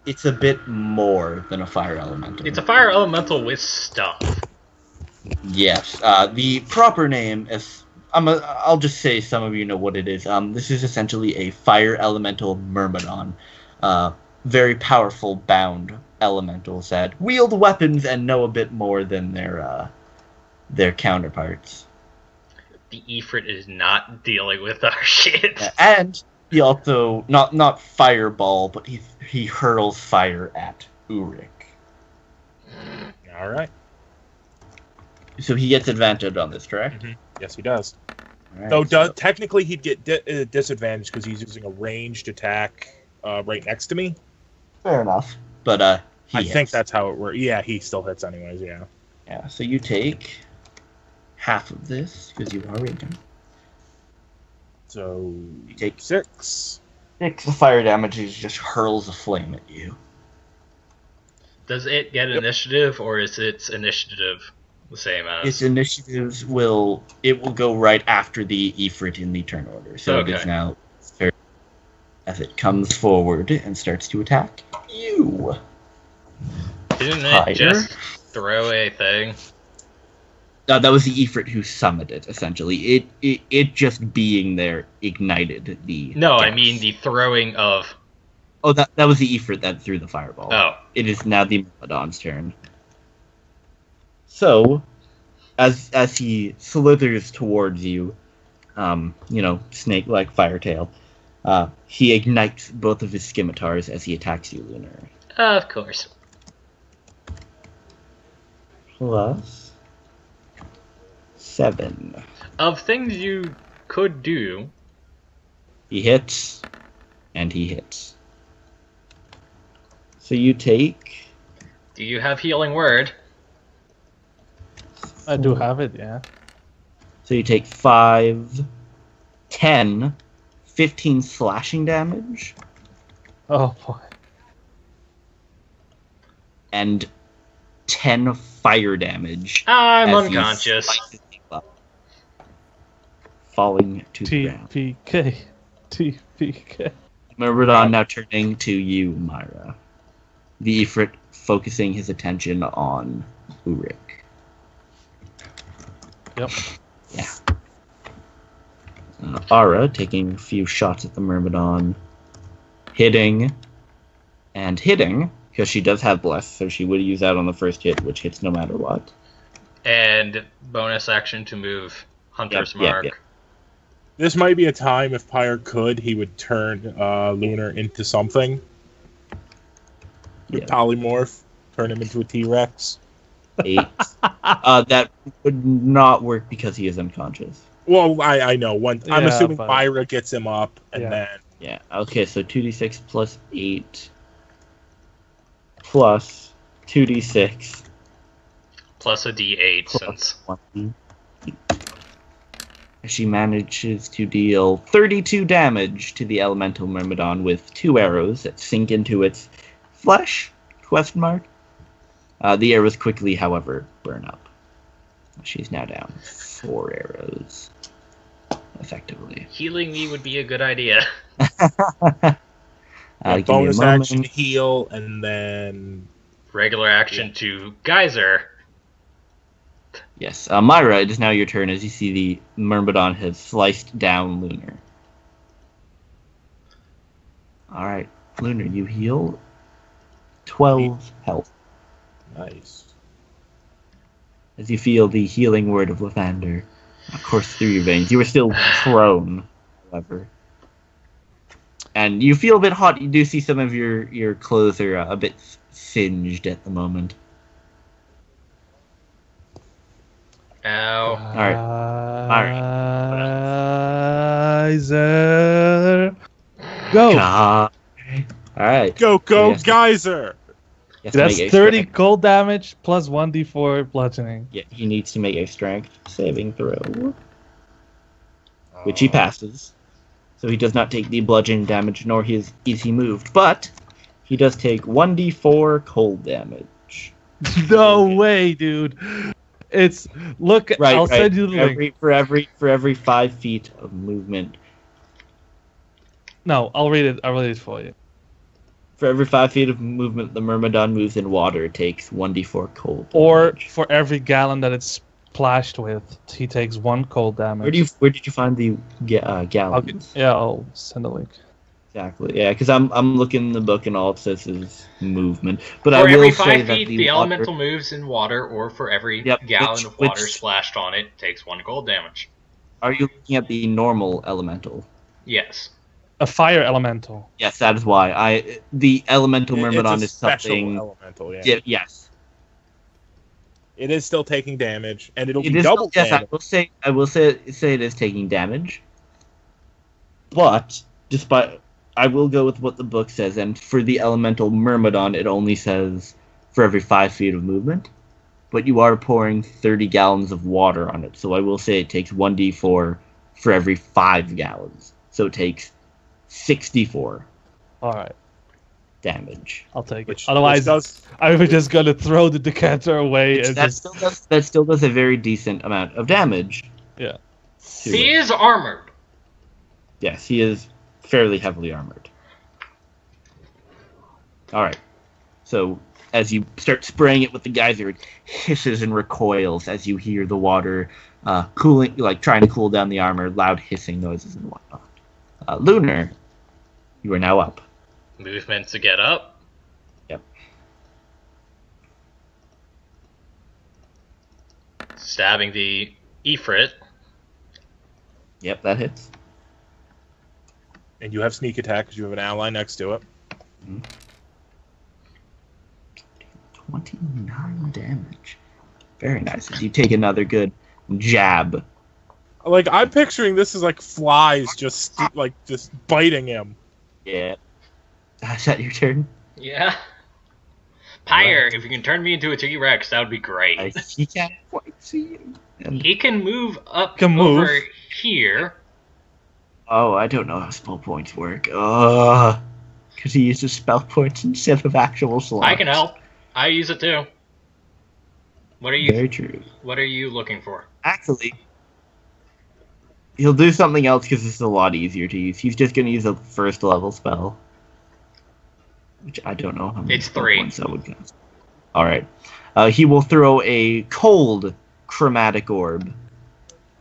it's a bit more than a fire elemental. It's a fire elemental with stuff. Yes. The proper name is... I'll just say some of you know what it is. This is essentially a fire elemental myrmidon. Very powerful bound elementals that wield weapons and know a bit more than their counterparts. The Ifrit is not dealing with our shit. And he also not fireball, but he hurls fire at Urik. All right. So he gets advantage on this, correct? Mm-hmm. Yes, he does. All Though right, technically he'd get disadvantage because he's using a ranged attack right next to me. fair enough. But he I hits. think that's how it works. Yeah, he still hits anyways, yeah. Yeah. So you take half of this because you are raging. So You take 6. 6 fire damage. He just hurls a flame at you. Does it get initiative, or is its initiative the same as? Its initiatives will go right after the Ifrit in the turn order. So it is Okay. now fair as it comes forward and starts to attack you. Didn't Higher. it just throw a thing? That was the Ifrit who summoned it. Essentially, it just being there ignited the. No, I gas. mean the throwing of. Oh, that was the Ifrit that threw the fireball. Oh, It is now the Myrmidon's turn. So, as he slithers towards you, snake-like Firetail, he ignites both of his scimitars as he attacks you, Lunar. of course. Plus 7. Of things you could do, He hits, and he hits. So you take... do you have healing word? I do have it, yeah. So you take 5, 10, 15 slashing damage, Oh boy. and 10 fire damage. I'm as you unconscious. slice his teeth up, falling to the ground. TPK. TPK. Myrmidon now turning to you, Myra. The Ifrit focusing his attention on Urik. Yep. Yeah. Ara taking a few shots at the Myrmidon. Hitting. And hitting, because she does have Bless, so she would use that on the first hit, which hits no matter what. And bonus action to move Hunter's Yep, yep, Mark. yep. This might be a time, if Pyre could, he would turn Lunar into something. Yeah. Polymorph. Turn him into a T-Rex. 8. That would not work because he is unconscious. Well, I know. I'm Yeah, assuming but- Myra gets him up, and Yeah. then... Yeah, okay, so 2d6 plus 8 plus 2d6 Plus a D8 plus since 1. She manages to deal 32 damage to the elemental Myrmidon with 2 arrows that sink into its flesh? Question mark. The arrows quickly, however, burn up. She's now down 4 arrows, effectively. healing me would be a good idea. Give me a bonus moment. action heal, and then... Regular action to Geyser. Yes, Myra, it is now your turn as you see the Myrmidon has sliced down Lunar. Alright, Lunar, you heal 12 health Nice. as you feel the healing word of Lathander course through your veins. You are still prone, however. And you feel a bit hot. You do see some of your clothes are a bit singed at the moment. Ow. Geyser. Go. God. Alright. Go, Yes. Geyser! Yes, That's make a 30 strength. cold damage plus 1d4 bludgeoning. Yeah, he needs to make a strength saving throw, which he passes. So he does not take the bludgeoning damage, nor is he moved. But he does take 1d4 cold damage. No way, dude. It's look. Right, I'll right. send you the link. For every 5 feet of movement. No, I'll read it. I'll read it for you. For every 5 feet of movement the Myrmidon moves in water, it takes 1d4 cold Or damage. for every gallon that it's splashed with, he takes 1 cold damage. Where did you find the gallons? I'll send a link. Exactly. Yeah, because I'm looking in the book and all it says is movement. But I For will every say 5 that feet, the the water- elemental moves in water, or for every Yep, gallon of water which- splashed on it, takes 1 cold damage. Are you looking at the normal elemental? Yes. A fire elemental. Yes, that is why. The elemental Myrmidon It's a is special something. elemental, yeah. Yeah, yes, It is still taking damage, and it'll it be is. double Yes, damage. I will say it is taking damage. But despite, I will go with what the book says, and for the elemental Myrmidon, it only says for every 5 feet of movement. But you are pouring 30 gallons of water on it, so I will say it takes 1d4 for every 5 gallons. So it takes 64 All right, damage. I'll take Which it. Otherwise, does, I was just gonna throw the decanter away and That just. still does a very decent amount of damage. Yeah. to He it. is armored. Yes, he is fairly heavily armored. Alright. So, as you start spraying it with the geyser, it hisses and recoils as you hear the water cooling, like trying to cool down the armor, loud hissing noises and whatnot. Lunar, you are now up. Movement to get up. Yep. Stabbing the Ifrit. Yep, that hits. and you have sneak attack because you have an ally next to it. 29 damage. Very nice. As you take another good jab. Like, I'm picturing this as like flies just biting him. Yeah. Is that your turn? Yeah. Pyre, if you can turn me into a T-Rex, that would be great. He can't quite see you. And, He can move up Can move. over here. oh, I don't know how spell points work. Because he uses spell points instead of actual slots. I can help. I use it too. What are you? Very true. What are you looking for? Actually, he'll do something else because it's a lot easier to use. He's just going to use a first level spell. Which I don't know how many It's spell 3. points that would count. Alright. He will throw a cold chromatic orb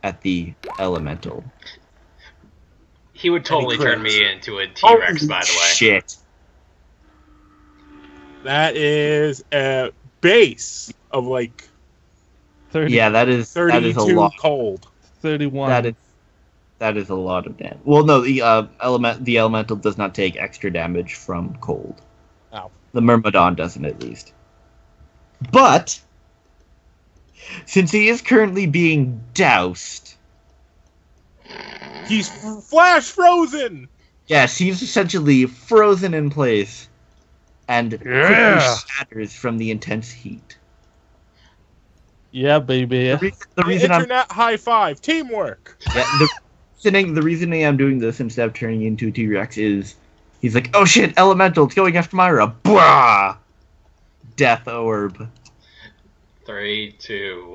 at the elemental. He would totally crits. turn me into a T-Rex, by the way. Shit. That is a base of like 30, Yeah, that is a 32 lot. cold. 31. That is a lot of damage. Well, no, the elemental does not take extra damage from cold. Oh. The Myrmidon doesn't, at least. But since he is currently being doused, He's flash frozen. yes, he's essentially frozen in place and quickly shatters from the intense heat. Yeah, baby. The reason I'm Internet high five, teamwork. the reasoning I'm doing this instead of turning into a T-Rex is he's like, oh shit, elemental, it's going after Myra. Blah! Death orb. 3, 2, 1.